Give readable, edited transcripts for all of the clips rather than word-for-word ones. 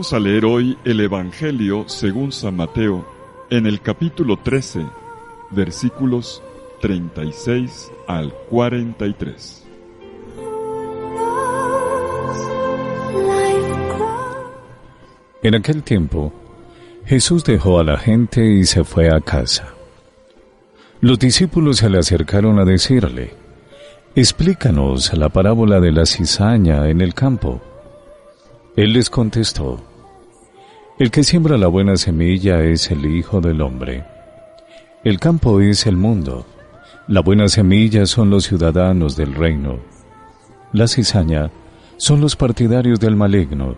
Vamos a leer hoy el Evangelio según San Mateo, en el capítulo 13, versículos 36 al 43. En aquel tiempo, Jesús dejó a la gente y se fue a casa. Los discípulos se le acercaron a decirle: «Explícanos la parábola de la cizaña en el campo». Él les contestó: «El que siembra la buena semilla es el Hijo del Hombre. El campo es el mundo. La buena semilla son los ciudadanos del reino. La cizaña son los partidarios del maligno.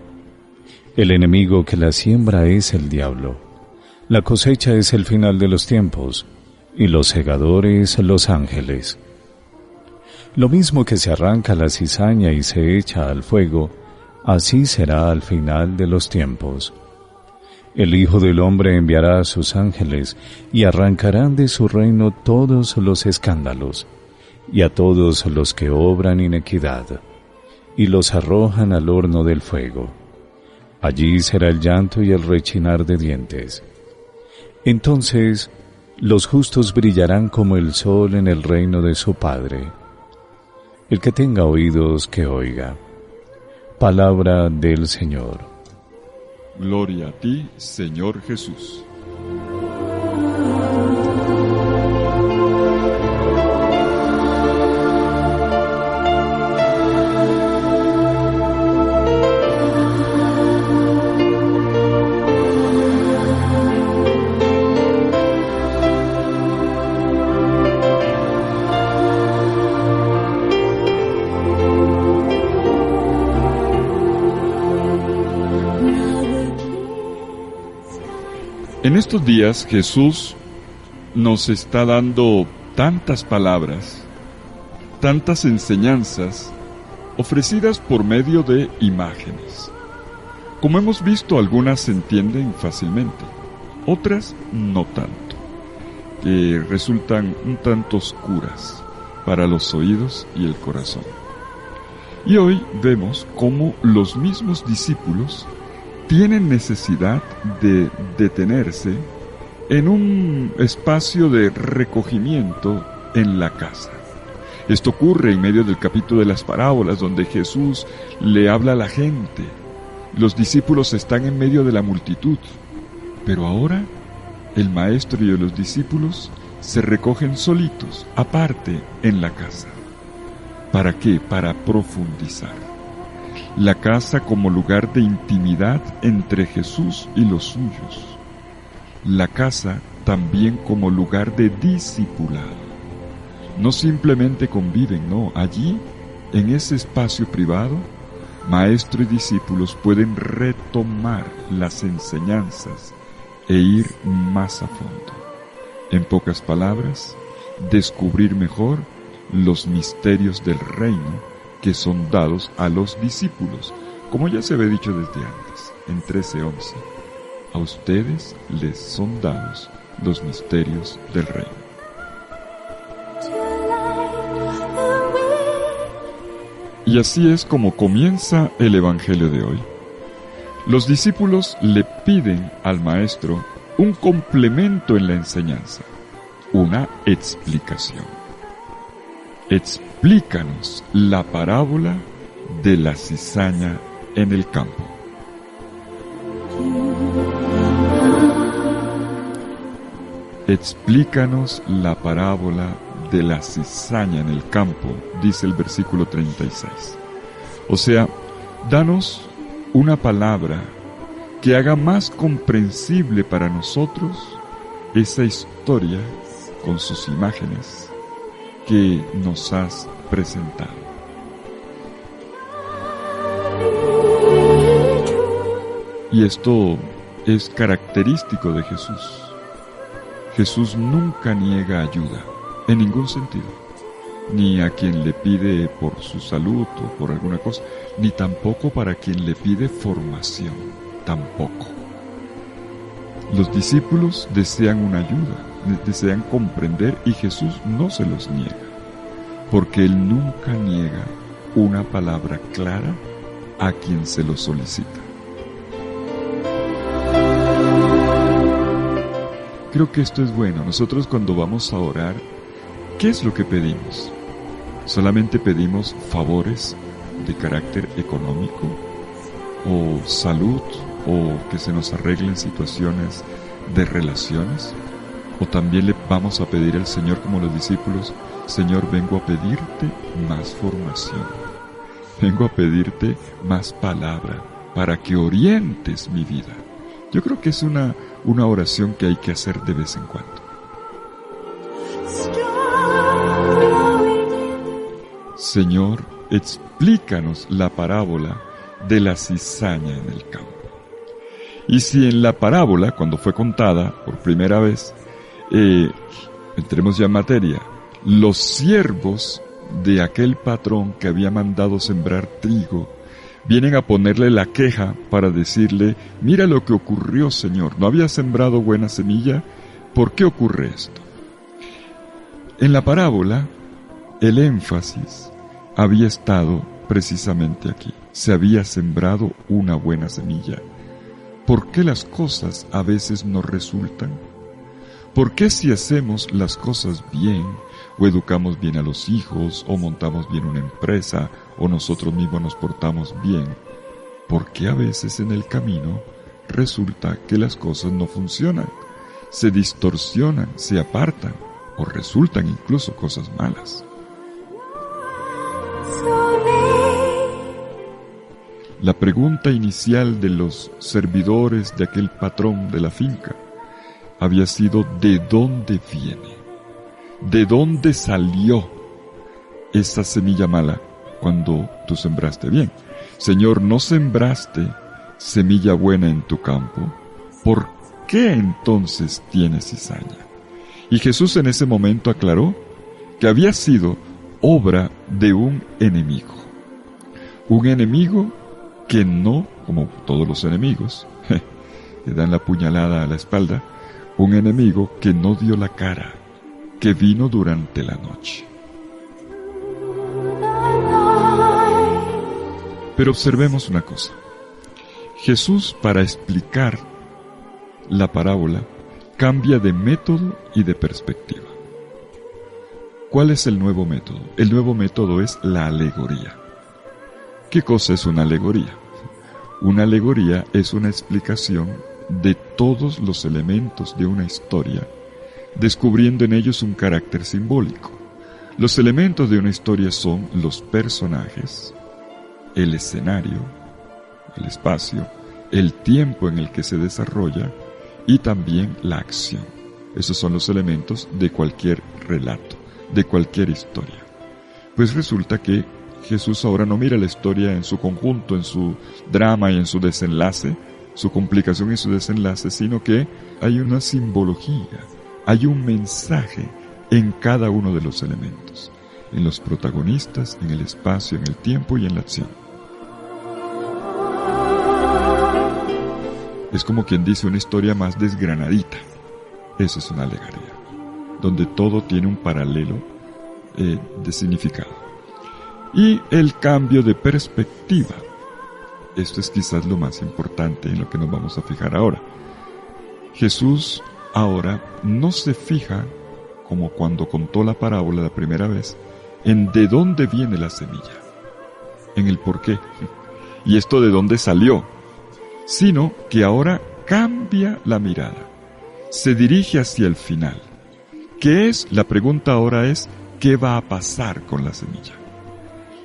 El enemigo que la siembra es el diablo. La cosecha es el final de los tiempos, y los segadores los ángeles. Lo mismo que se arranca la cizaña y se echa al fuego, así será al final de los tiempos. El Hijo del Hombre enviará a sus ángeles, y arrancarán de su reino todos los escándalos, y a todos los que obran iniquidad, y los arrojan al horno del fuego. Allí será el llanto y el rechinar de dientes. Entonces los justos brillarán como el sol en el reino de su Padre. El que tenga oídos, que oiga». Palabra del Señor. Gloria a ti, Señor Jesús. En estos días Jesús nos está dando tantas palabras, tantas enseñanzas ofrecidas por medio de imágenes. Como hemos visto, algunas se entienden fácilmente, otras no tanto, que resultan un tanto oscuras para los oídos y el corazón. Y hoy vemos cómo los mismos discípulos tienen necesidad de detenerse en un espacio de recogimiento en la casa. Esto ocurre en medio del capítulo de las parábolas, donde Jesús le habla a la gente. Los discípulos están en medio de la multitud, pero ahora el maestro y los discípulos se recogen solitos, aparte, en la casa. ¿Para qué? Para profundizar. La casa como lugar de intimidad entre Jesús y los suyos. La casa también como lugar de discipulado. No simplemente conviven, no. Allí, en ese espacio privado, maestro y discípulos pueden retomar las enseñanzas e ir más a fondo. En pocas palabras, descubrir mejor los misterios del reino que son dados a los discípulos, como ya se había dicho desde antes, en 13:11. A ustedes les son dados los misterios del reino. Y así es como comienza el Evangelio de hoy. Los discípulos le piden al Maestro un complemento en la enseñanza, una explicación. Explícanos la parábola de la cizaña en el campo. Explícanos la parábola de la cizaña en el campo, dice el versículo 36. O sea, danos una palabra que haga más comprensible para nosotros esa historia con sus imágenes que nos has presentado. Y esto es característico de Jesús. Jesús nunca niega ayuda, en ningún sentido, ni a quien le pide por su salud o por alguna cosa, ni tampoco para quien le pide formación, tampoco. Los discípulos desean una ayuda, desean comprender, y Jesús no se los niega, porque Él nunca niega una palabra clara a quien se lo solicita. creo que esto es bueno. Nosotros cuando vamos a orar, ¿qué es lo que pedimos? ¿Solamente pedimos favores de carácter económico? ¿O salud? ¿O que se nos arreglen situaciones de relaciones? ¿O también le vamos a pedir al Señor como los discípulos, Señor, vengo a pedirte más formación, vengo a pedirte más palabra para que orientes mi vida? Yo creo que es una oración que hay que hacer de vez en cuando. Señor, explícanos la parábola de la cizaña en el campo. Y si en la parábola, cuando fue contada por primera vez, entremos ya en materia, los siervos de aquel patrón que había mandado sembrar trigo, vienen a ponerle la queja para decirle, mira lo que ocurrió, Señor, ¿no había sembrado buena semilla? ¿Por qué ocurre esto? En la parábola, el énfasis había estado precisamente aquí. Se había sembrado una buena semilla. ¿Por qué las cosas a veces no resultan? ¿Por qué si hacemos las cosas bien, o educamos bien a los hijos, o montamos bien una empresa, o nosotros mismos nos portamos bien, por qué a veces en el camino resulta que las cosas no funcionan, se distorsionan, se apartan, o resultan incluso cosas malas? La pregunta inicial de los servidores de aquel patrón de la finca había sido, ¿de dónde viene? ¿De dónde salió esa semilla mala cuando tú sembraste bien? Señor, ¿no sembraste semilla buena en tu campo? ¿Por qué entonces tienes cizaña? Y Jesús en ese momento aclaró que había sido obra de un enemigo. Un enemigo que no, como todos los enemigos, le dan la puñalada a la espalda, un enemigo que no dio la cara, que vino durante la noche. Pero observemos una cosa. Jesús, para explicar la parábola, cambia de método y de perspectiva. ¿Cuál es el nuevo método? El nuevo método es la alegoría. ¿Qué cosa es una alegoría? Una alegoría es una explicación de todos los elementos de una historia, descubriendo en ellos un carácter simbólico. Los elementos de una historia son los personajes, el escenario, el espacio, el tiempo en el que se desarrolla y también la acción. Esos son los elementos de cualquier relato, de cualquier historia. Pues resulta que Jesús ahora no mira la historia en su conjunto, en su drama y en su desenlace, su complicación y su desenlace, sino que hay una simbología, hay un mensaje en cada uno de los elementos, en los protagonistas, en el espacio, en el tiempo y en la acción. Es como quien dice una historia más desgranadita. Eso es una alegoría, donde todo tiene un paralelo de significado. Y el cambio de perspectiva. Esto es quizás lo más importante en lo que nos vamos a fijar ahora. Jesús ahora no se fija, como cuando contó la parábola la primera vez, en de dónde viene la semilla, en el por qué, y esto de dónde salió, sino que ahora cambia la mirada, se dirige hacia el final. ¿Qué es? La pregunta ahora es, ¿qué va a pasar con la semilla?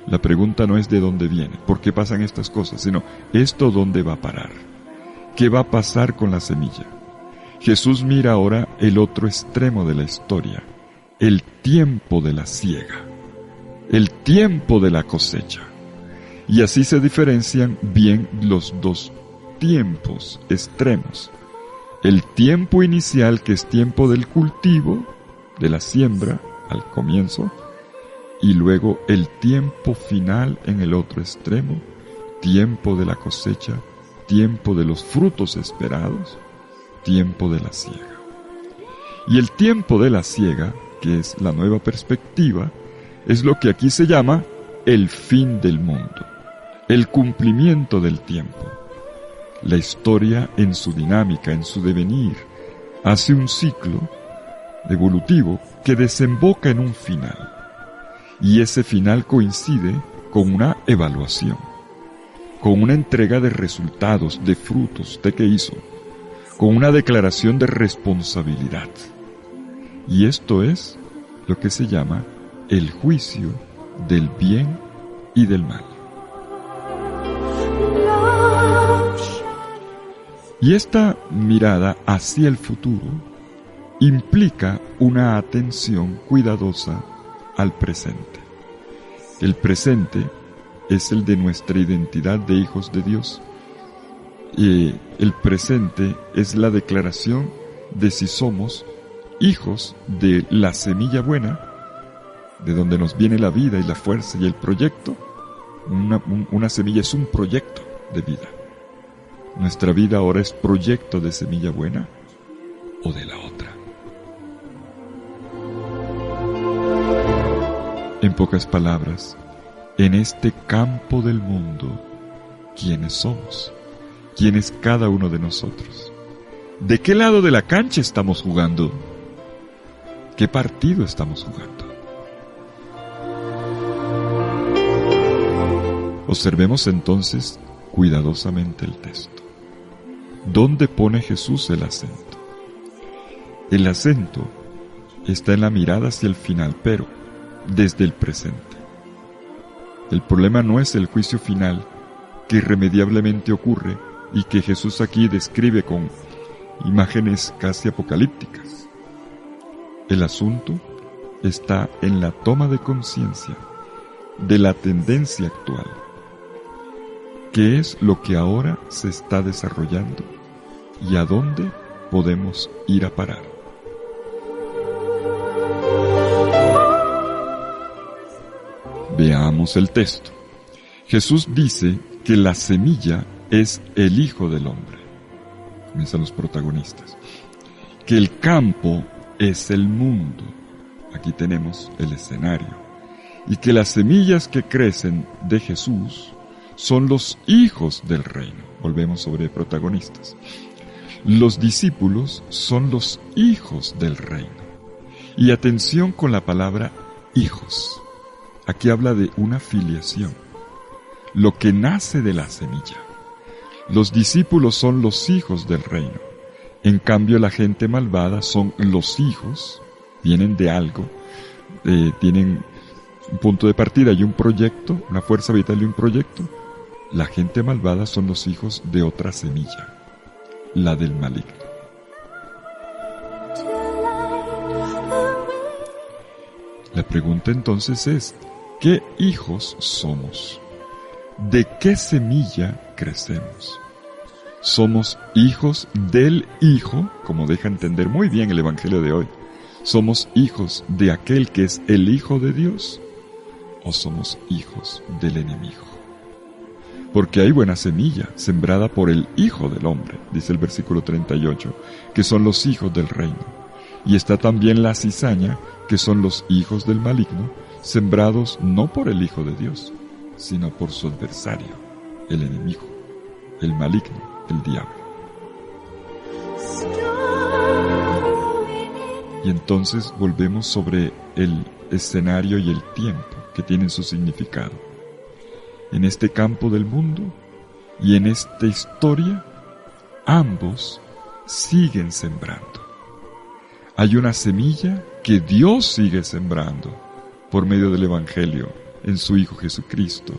La pregunta no es de dónde viene, por qué pasan estas cosas, sino esto dónde va a parar. ¿Qué va a pasar con la semilla? Jesús mira ahora el otro extremo de la historia, el tiempo de la siega, el tiempo de la cosecha. Y así se diferencian bien los dos tiempos extremos. El tiempo inicial, que es tiempo del cultivo, de la siembra al comienzo, y luego el tiempo final en el otro extremo, tiempo de la cosecha, tiempo de los frutos esperados, tiempo de la siega. Y el tiempo de la siega, que es la nueva perspectiva, es lo que aquí se llama el fin del mundo, el cumplimiento del tiempo. La historia en su dinámica, en su devenir, hace un ciclo evolutivo que desemboca en un final. Y ese final coincide con una evaluación, con una entrega de resultados, de frutos, de qué hizo, con una declaración de responsabilidad. Y esto es lo que se llama el juicio del bien y del mal. Y esta mirada hacia el futuro implica una atención cuidadosa al presente. El presente es el de nuestra identidad de hijos de Dios. Y el presente es la declaración de si somos hijos de la semilla buena, de donde nos viene la vida y la fuerza y el proyecto. Una semilla es un proyecto de vida. Nuestra vida ahora es proyecto de semilla buena o de la otra. En pocas palabras, en este campo del mundo, ¿quiénes somos? ¿Quién es cada uno de nosotros? ¿De qué lado de la cancha estamos jugando? ¿Qué partido estamos jugando? Observemos entonces cuidadosamente el texto. ¿Dónde pone Jesús el acento? El acento está en la mirada hacia el final, pero desde el presente. El problema no es el juicio final que irremediablemente ocurre y que Jesús aquí describe con imágenes casi apocalípticas. El asunto está en la toma de conciencia de la tendencia actual. ¿Qué es lo que ahora se está desarrollando y a dónde podemos ir a parar? Veamos el texto. Jesús dice que la semilla es el Hijo del Hombre. Comienzan los protagonistas. Que el campo es el mundo. Aquí tenemos el escenario. Y que las semillas que crecen de Jesús son los hijos del reino. Volvemos sobre protagonistas. Los discípulos son los hijos del reino. Y atención con la palabra hijos. Aquí habla de una filiación. Lo que nace de la semilla. Los discípulos son los hijos del reino. En cambio, la gente malvada son los hijos, vienen de algo, tienen un punto de partida y un proyecto, una fuerza vital y un proyecto. La gente malvada son los hijos de otra semilla, la del maligno. La pregunta entonces es, ¿qué hijos somos? ¿De qué semilla crecemos? ¿Somos hijos del Hijo, como deja entender muy bien el Evangelio de hoy? ¿Somos hijos de aquel que es el Hijo de Dios? ¿O somos hijos del enemigo? Porque hay buena semilla, sembrada por el Hijo del Hombre, dice el versículo 38, que son los hijos del reino. Y está también la cizaña, que son los hijos del maligno, sembrados no por el Hijo de Dios, sino por su adversario, el enemigo, el maligno, el diablo. Y entonces volvemos sobre el escenario y el tiempo que tienen su significado. En este campo del mundo y en esta historia, ambos siguen sembrando. Hay una semilla que Dios sigue sembrando por medio del Evangelio en su Hijo Jesucristo.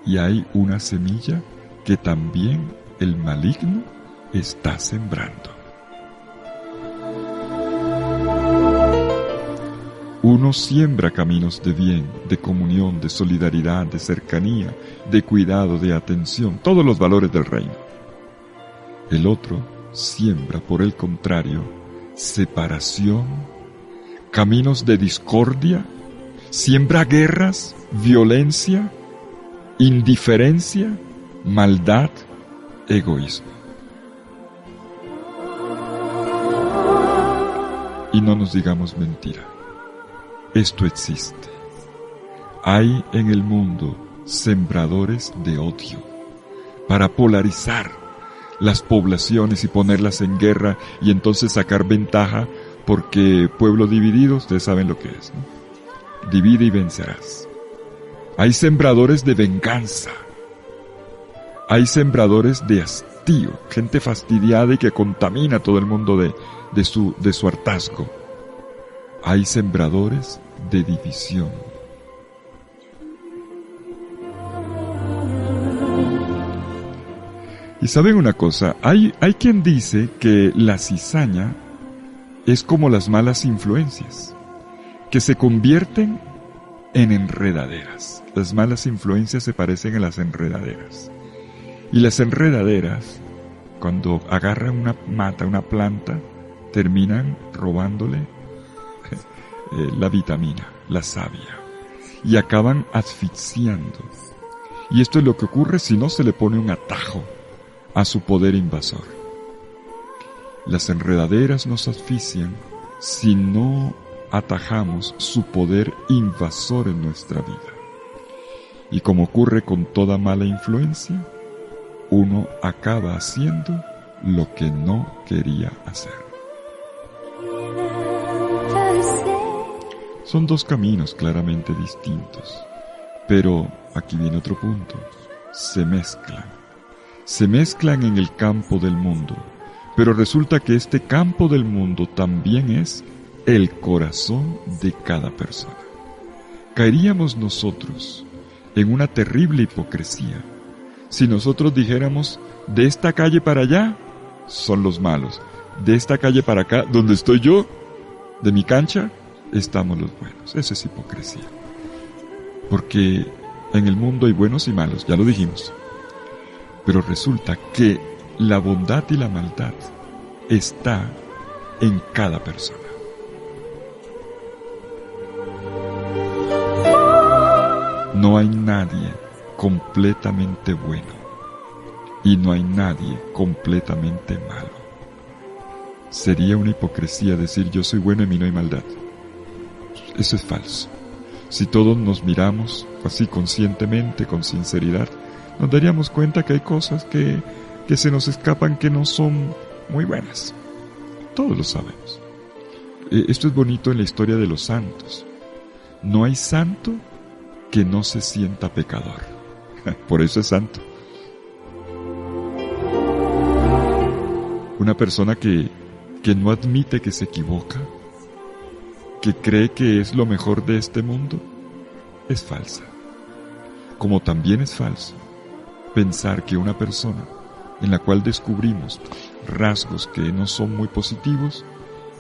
Y hay una semilla que también el maligno está sembrando. Uno siembra caminos de bien, de comunión, de solidaridad, de cercanía, de cuidado, de atención, todos los valores del reino. El otro siembra, por el contrario, separación, caminos de discordia, siembra guerras, violencia, indiferencia, maldad, egoísmo. Y no nos digamos mentira. Esto existe. Hay en el mundo sembradores de odio para polarizar las poblaciones y ponerlas en guerra y entonces sacar ventaja, porque pueblo dividido, ustedes saben lo que es, ¿no? Divide y vencerás. Hay sembradores de venganza. Hay sembradores de hastío, gente fastidiada y que contamina a todo el mundo de su hartazgo. Hay sembradores de división. Y saben una cosa, hay quien dice que la cizaña es como las malas influencias, que se convierten en enredaderas. Las malas influencias se parecen a las enredaderas. Y las enredaderas, cuando agarran una mata, una planta, terminan robándole la vitamina, la savia, y acaban asfixiando. Y esto es lo que ocurre si no se le pone un atajo a su poder invasor. Las enredaderas nos asfixian si no atajamos su poder invasor en nuestra vida. Y como ocurre con toda mala influencia, uno acaba haciendo lo que no quería hacer. Son dos caminos claramente distintos, pero aquí viene otro punto: se mezclan en el campo del mundo, pero resulta que este campo del mundo también es el corazón de cada persona. Caeríamos nosotros en una terrible hipocresía si nosotros dijéramos: de esta calle para allá son los malos, de esta calle para acá, donde estoy yo, de mi cancha, estamos los buenos. Eso es hipocresía, porque en el mundo hay buenos y malos, ya lo dijimos, pero resulta que la bondad y la maldad está en cada persona. No hay nadie completamente bueno y no hay nadie completamente malo. Sería una hipocresía decir yo soy bueno y en mí no hay maldad. Eso es falso. Si todos nos miramos así conscientemente, con sinceridad, nos daríamos cuenta que hay cosas que se nos escapan, que no son muy buenas. Todos lo sabemos. Esto es bonito en la historia de los santos. No hay santo que no se sienta pecador. Por eso es santo. Una persona que no admite que se equivoca, que cree que es lo mejor de este mundo, es falsa. Como también es falso pensar que una persona en la cual descubrimos rasgos que no son muy positivos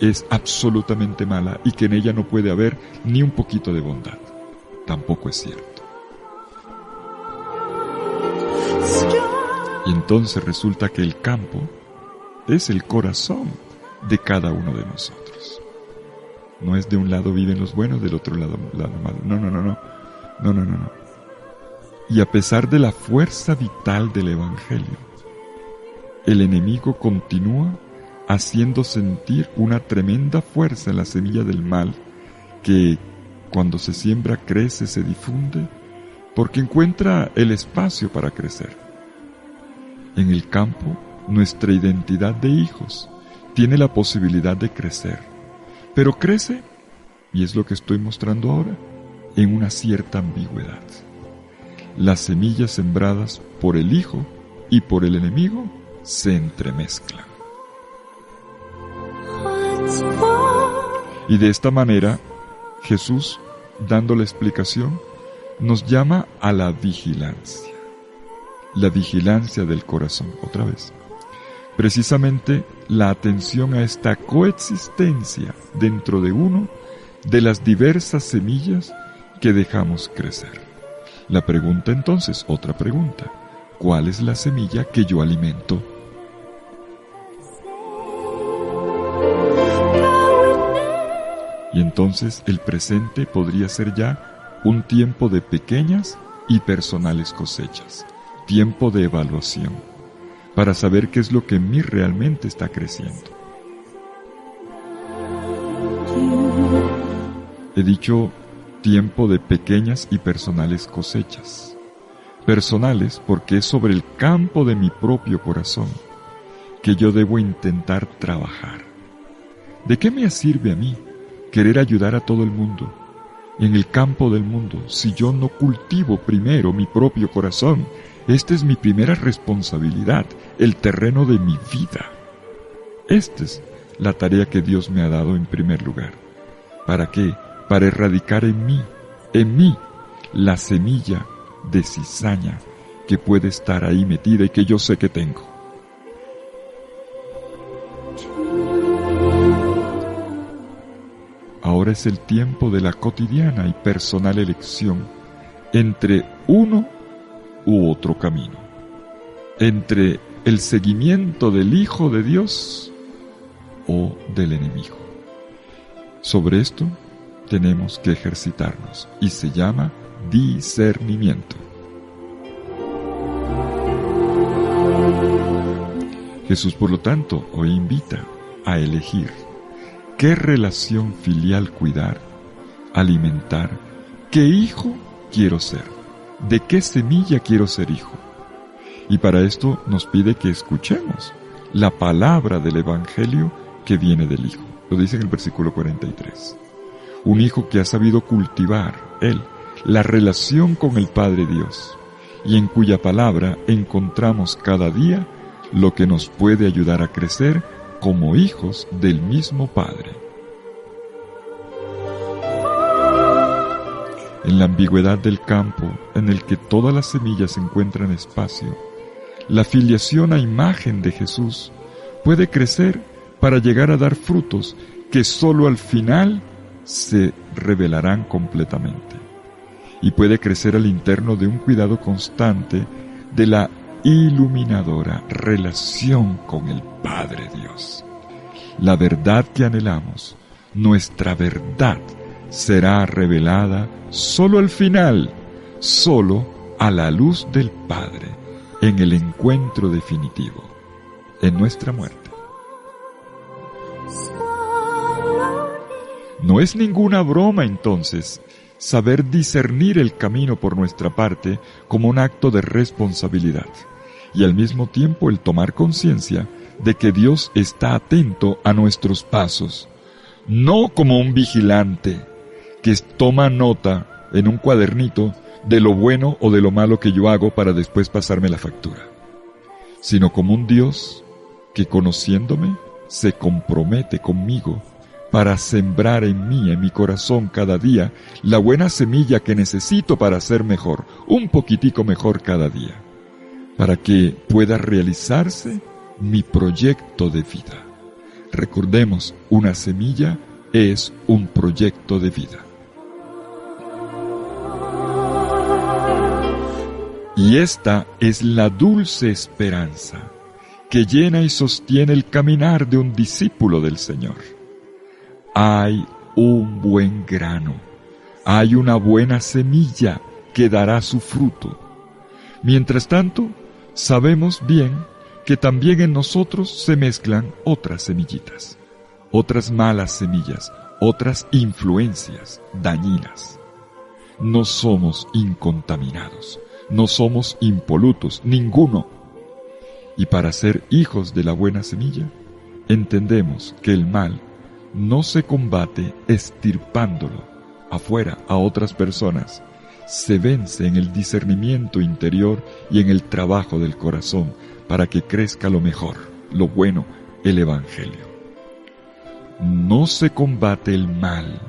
es absolutamente mala y que en ella no puede haber ni un poquito de bondad. Tampoco es cierto. Y entonces resulta que el campo es el corazón de cada uno de nosotros. No es de un lado viven los buenos, del otro lado malos. No. Y a pesar de la fuerza vital del Evangelio, el enemigo continúa haciendo sentir una tremenda fuerza en la semilla del mal, que cuando se siembra crece, se difunde, porque encuentra el espacio para crecer. En el campo, nuestra identidad de hijos tiene la posibilidad de crecer, pero crece, y es lo que estoy mostrando ahora, en una cierta ambigüedad. Las semillas sembradas por el hijo y por el enemigo se entremezclan. Y de esta manera, Jesús, dando la explicación, nos llama a la vigilancia del corazón, otra vez. Precisamente la atención a esta coexistencia dentro de uno de las diversas semillas que dejamos crecer. La pregunta entonces, otra pregunta: ¿cuál es la semilla que yo alimento? Y entonces el presente podría ser ya un tiempo de pequeñas y personales cosechas, tiempo de evaluación, para saber qué es lo que en mí realmente está creciendo. He dicho tiempo de pequeñas y personales cosechas. Personales porque es sobre el campo de mi propio corazón que yo debo intentar trabajar. ¿De qué me sirve a mí querer ayudar a todo el mundo en el campo del mundo si yo no cultivo primero mi propio corazón? Esta es mi primera responsabilidad, el terreno de mi vida. Esta es la tarea que Dios me ha dado en primer lugar. ¿Para qué? Para erradicar en mí, la semilla de cizaña que puede estar ahí metida y que yo sé que tengo. Ahora es el tiempo de la cotidiana y personal elección entre uno u otro camino, entre el seguimiento del Hijo de Dios o del enemigo. Sobre esto tenemos que ejercitarnos y se llama discernimiento. Jesús, por lo tanto, hoy invita a elegir qué relación filial cuidar, alimentar, qué hijo quiero ser, de qué semilla quiero ser hijo. Y para esto nos pide que escuchemos la palabra del Evangelio que viene del Hijo. Lo dice en el versículo 43. Un hijo que ha sabido cultivar, él, la relación con el Padre Dios, y en cuya palabra encontramos cada día lo que nos puede ayudar a crecer como hijos del mismo Padre. En la ambigüedad del campo, en el que todas las semillas encuentran espacio, la filiación a imagen de Jesús puede crecer para llegar a dar frutos que sólo al final se revelarán completamente. Y puede crecer al interno de un cuidado constante de la iluminadora relación con el Padre Dios. La verdad que anhelamos, nuestra verdad, será revelada solo al final, solo a la luz del Padre, en el encuentro definitivo, en nuestra muerte. No es ninguna broma, entonces, saber discernir el camino por nuestra parte como un acto de responsabilidad, y al mismo tiempo el tomar conciencia de que Dios está atento a nuestros pasos, no como un vigilante que toma nota en un cuadernito de lo bueno o de lo malo que yo hago para después pasarme la factura, sino como un Dios que, conociéndome, se compromete conmigo para sembrar en mí, en mi corazón cada día, la buena semilla que necesito para ser mejor, un poquitico mejor cada día, para que pueda realizarse mi proyecto de vida. Recordemos, una semilla es un proyecto de vida. Y esta es la dulce esperanza que llena y sostiene el caminar de un discípulo del Señor. Hay un buen grano, hay una buena semilla que dará su fruto. Mientras tanto, sabemos bien que también en nosotros se mezclan otras semillitas, otras malas semillas, otras influencias dañinas. No somos incontaminados, no somos impolutos, ninguno. Y para ser hijos de la buena semilla, entendemos que el mal no se combate estirpándolo afuera a otras personas, se vence en el discernimiento interior y en el trabajo del corazón para que crezca lo mejor, lo bueno, el Evangelio. No se combate el mal,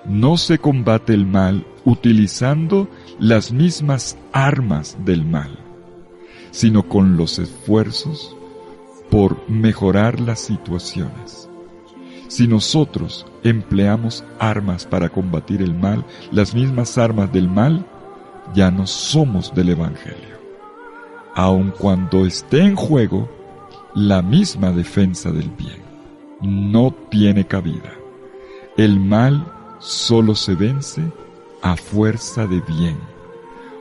no se combate el mal utilizando las mismas armas del mal, sino con los esfuerzos por mejorar las situaciones. Si nosotros empleamos armas para combatir el mal, las mismas armas del mal, ya no somos del Evangelio. Aun cuando esté en juego la misma defensa del bien, no tiene cabida. El mal solo se vence a fuerza de bien,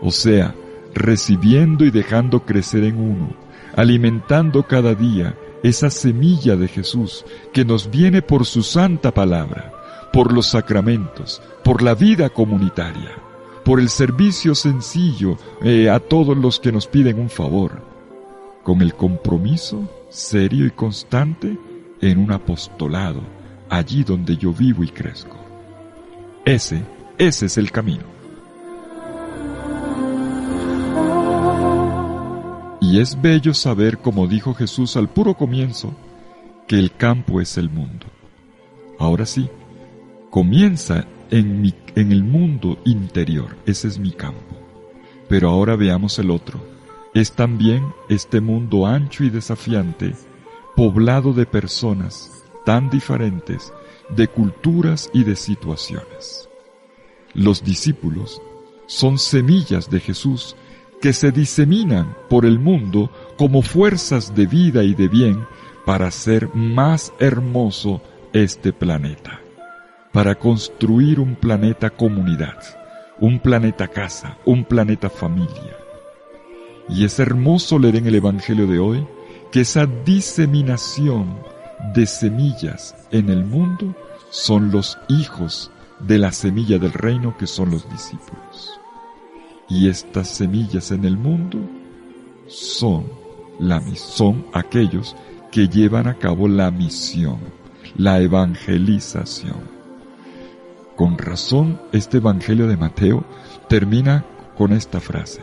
o sea, recibiendo y dejando crecer en uno, alimentando cada día esa semilla de Jesús que nos viene por su santa palabra, por los sacramentos, por la vida comunitaria, por el servicio sencillo a todos los que nos piden un favor, con el compromiso serio y constante en un apostolado, allí donde yo vivo y crezco. Ese es el camino. Y es bello saber, como dijo Jesús al puro comienzo, que el campo es el mundo. Ahora sí, comienza en el mundo interior, ese es mi campo. Pero ahora veamos el otro. Es también este mundo ancho y desafiante, poblado de personas tan diferentes, de culturas y de situaciones. Los discípulos son semillas de Jesús que se diseminan por el mundo como fuerzas de vida y de bien para hacer más hermoso este planeta, para construir un planeta comunidad, un planeta casa, un planeta familia. Y es hermoso leer en el Evangelio de hoy que esa diseminación de semillas en el mundo son los hijos de la semilla del reino, que son los discípulos. Y estas semillas en el mundo son aquellos que llevan a cabo la misión, la evangelización. Con razón, este Evangelio de Mateo termina con esta frase: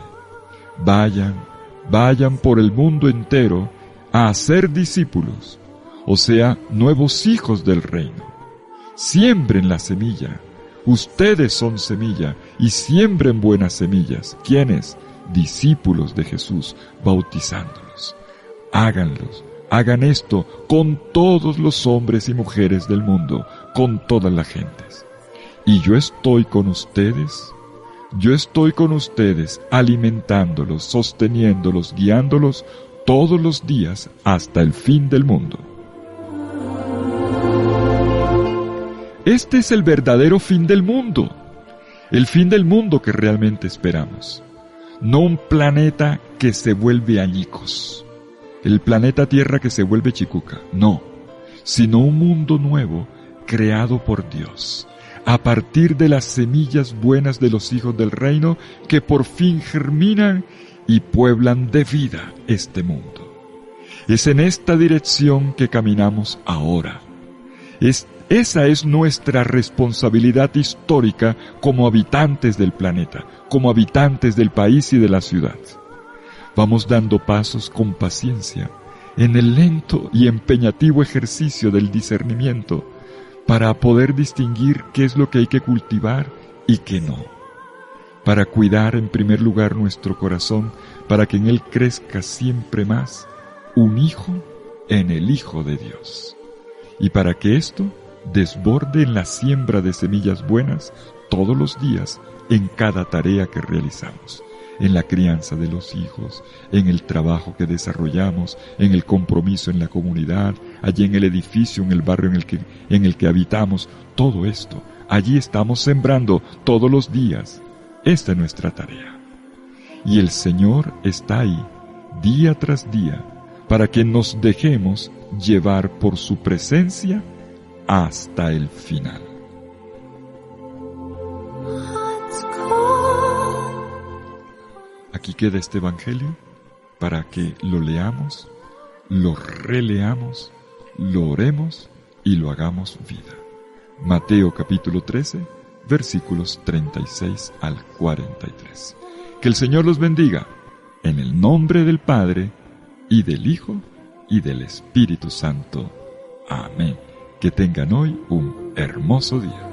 vayan por el mundo entero a hacer discípulos, o sea, nuevos hijos del reino. Siembren la semilla. Ustedes son semilla y siembren buenas semillas. ¿Quiénes? Discípulos de Jesús, bautizándolos. Hagan esto con todos los hombres y mujeres del mundo, con todas las gentes. Y yo estoy con ustedes, alimentándolos, sosteniéndolos, guiándolos todos los días hasta el fin del mundo. Este es el verdadero fin del mundo, el fin del mundo que realmente esperamos. No un planeta que se vuelve añicos, el planeta Tierra que se vuelve chicuca, no, sino un mundo nuevo creado por Dios, a partir de las semillas buenas de los hijos del reino que por fin germinan y pueblan de vida este mundo. Es en esta dirección que caminamos ahora. Esa es nuestra responsabilidad histórica como habitantes del planeta, como habitantes del país y de la ciudad. Vamos dando pasos con paciencia en el lento y empeñativo ejercicio del discernimiento para poder distinguir qué es lo que hay que cultivar y qué no. Para cuidar en primer lugar nuestro corazón, para que en él crezca siempre más un hijo en el Hijo de Dios. Y para que esto desborde en la siembra de semillas buenas todos los días en cada tarea que realizamos, en la crianza de los hijos, en el trabajo que desarrollamos, en el compromiso en la comunidad, allí en el edificio, en el barrio en el que habitamos. Todo esto, allí estamos sembrando todos los días. Esta es nuestra tarea. Y el Señor está ahí, día tras día, para que nos dejemos llevar por su presencia hasta el final. Aquí queda este Evangelio para que lo leamos, lo releamos, lo oremos y lo hagamos vida. Mateo capítulo 13, versículos 36 al 43. Que el Señor los bendiga, en el nombre del Padre, y del Hijo, y del Espíritu Santo. Amén. Que tengan hoy un hermoso día.